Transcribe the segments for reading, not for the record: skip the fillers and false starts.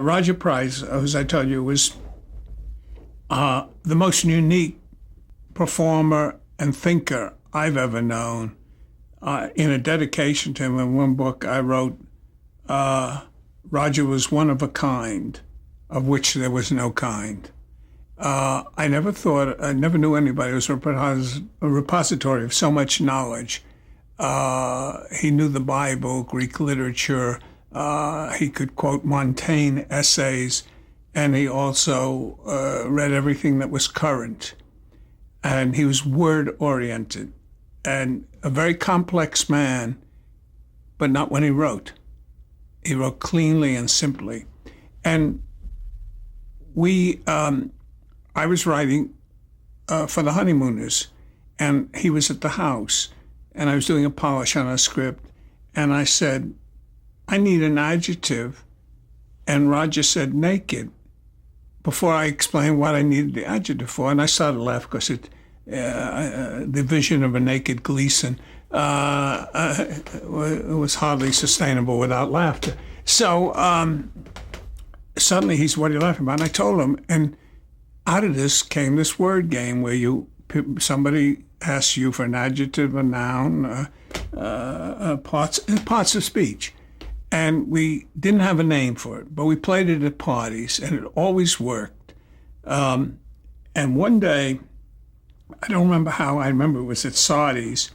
Roger Price, as I told you, was the most unique performer and thinker I've ever known. In a dedication to him, in one book I wrote, Roger was one of a kind, of which there was no kind. I never knew anybody who was a repository of so much knowledge. He knew the Bible, Greek literature. He could quote Montaigne essays, and he also read everything that was current. And he was word-oriented and a very complex man, but not when he wrote. He wrote cleanly and simply. And I was writing for the Honeymooners, and he was at the house, and I was doing a polish on a script, and I said, I need an adjective, and Roger said naked, before I explained what I needed the adjective for, and I started to laugh because the vision of a naked Gleason was hardly sustainable without laughter. So suddenly he said, what are you laughing about? And I told him, and out of this came this word game where somebody asks you for an adjective, a noun, parts of speech. And we didn't have a name for it, but we played it at parties, and it always worked. And one day, I don't remember how, I remember it was at Sardi's,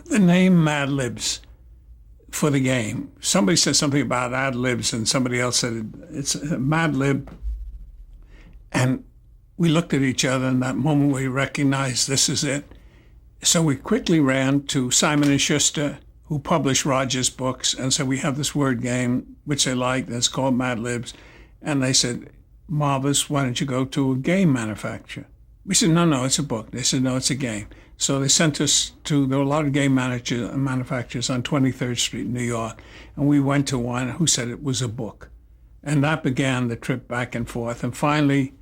the name Mad Libs for the game. Somebody said something about ad libs, and somebody else said it's a Mad Lib. And we looked at each other in that moment we recognized this is it. So we quickly ran to Simon & Schuster, who published Roger's books, and said, we have this word game, which they liked, and it's called Mad Libs. And they said, marvelous, why don't you go to a game manufacturer? We said, no, it's a book. They said, no, it's a game. So they sent us there were a lot of game manufacturers on 23rd Street in New York, and we went to one who said it was a book. And that began the trip back and forth. And finally,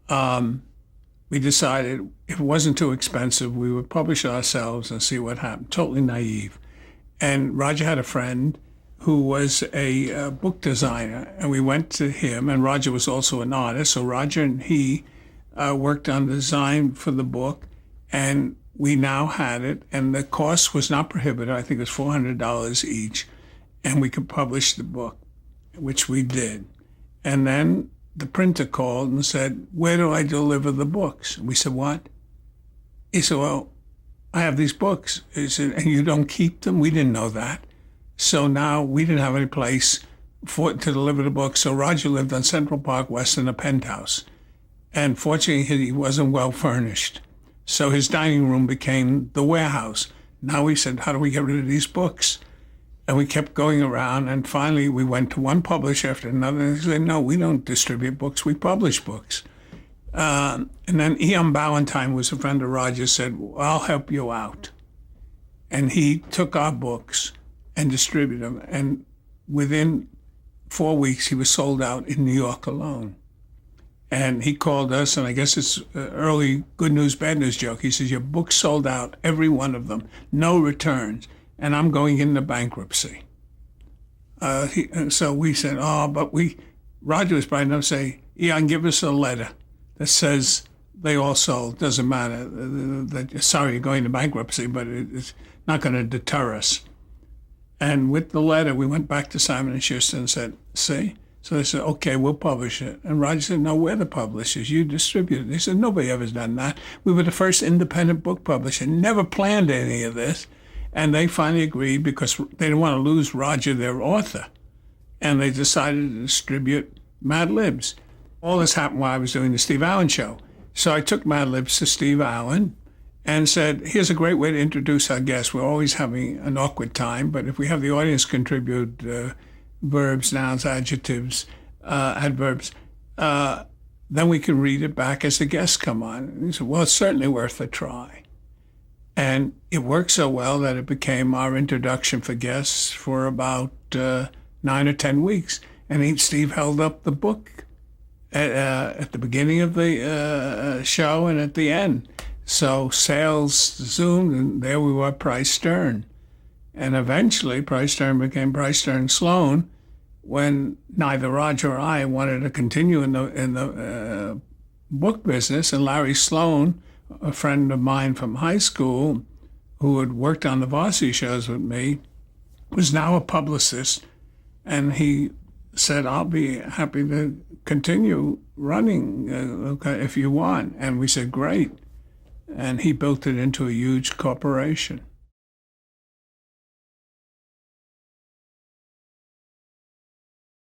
we decided if it wasn't too expensive, we would publish it ourselves and see what happened. Totally naive. And Roger had a friend who was a book designer, and we went to him, and Roger was also an artist. So Roger and he worked on the design for the book, and we now had it, and the cost was not prohibitive. I think it was $400 each, and we could publish the book, which we did. And then the printer called and said, where do I deliver the books? And we said, what? He said, well, I have these books. He said, and you don't keep them? We didn't know that. So now we didn't have any place to deliver the books. So Roger lived on Central Park West in a penthouse. And fortunately, he wasn't well furnished. So his dining room became the warehouse. Now we said, how do we get rid of these books? And we kept going around, and finally we went to one publisher after another, and they said, no, we don't distribute books, we publish books. And then E.M. Ballantyne was a friend of Roger's, said, well, I'll help you out. And he took our books and distributed them, and within 4 weeks he was sold out in New York alone. And he called us, and I guess it's an early good news, bad news joke. He says, your books sold out, every one of them, no returns, and I'm going into bankruptcy. So we said, Roger was bright enough to say, give us a letter that says they all sold. Doesn't matter. Sorry, you're going to bankruptcy, but it's not going to deter us. And with the letter, we went back to Simon & Schuster and said, see? So they said, okay, we'll publish it. And Roger said, no, we're the publishers. You distribute it. They said, nobody ever's done that. We were the first independent book publisher, never planned any of this. And they finally agreed because they didn't want to lose Roger, their author. And they decided to distribute Mad Libs. All this happened while I was doing the Steve Allen show. So I took Mad Libs to Steve Allen and said, here's a great way to introduce our guests. We're always having an awkward time, but if we have the audience contribute verbs, nouns, adjectives, adverbs, then we can read it back as the guests come on. And he said, well, it's certainly worth a try. And it worked so well that it became our introduction for guests for about 9 or 10 weeks. And Steve held up the book at the beginning of the show and at the end. So sales zoomed, and there we were, Price Stern. And eventually, Price Stern became Price Stern Sloan. when neither Roger or I wanted to continue in the book business, and Larry Sloan, a friend of mine from high school, who had worked on the varsity shows with me, was now a publicist, and he said, "I'll be happy to continue running if you want." And we said, "Great." And he built it into a huge corporation.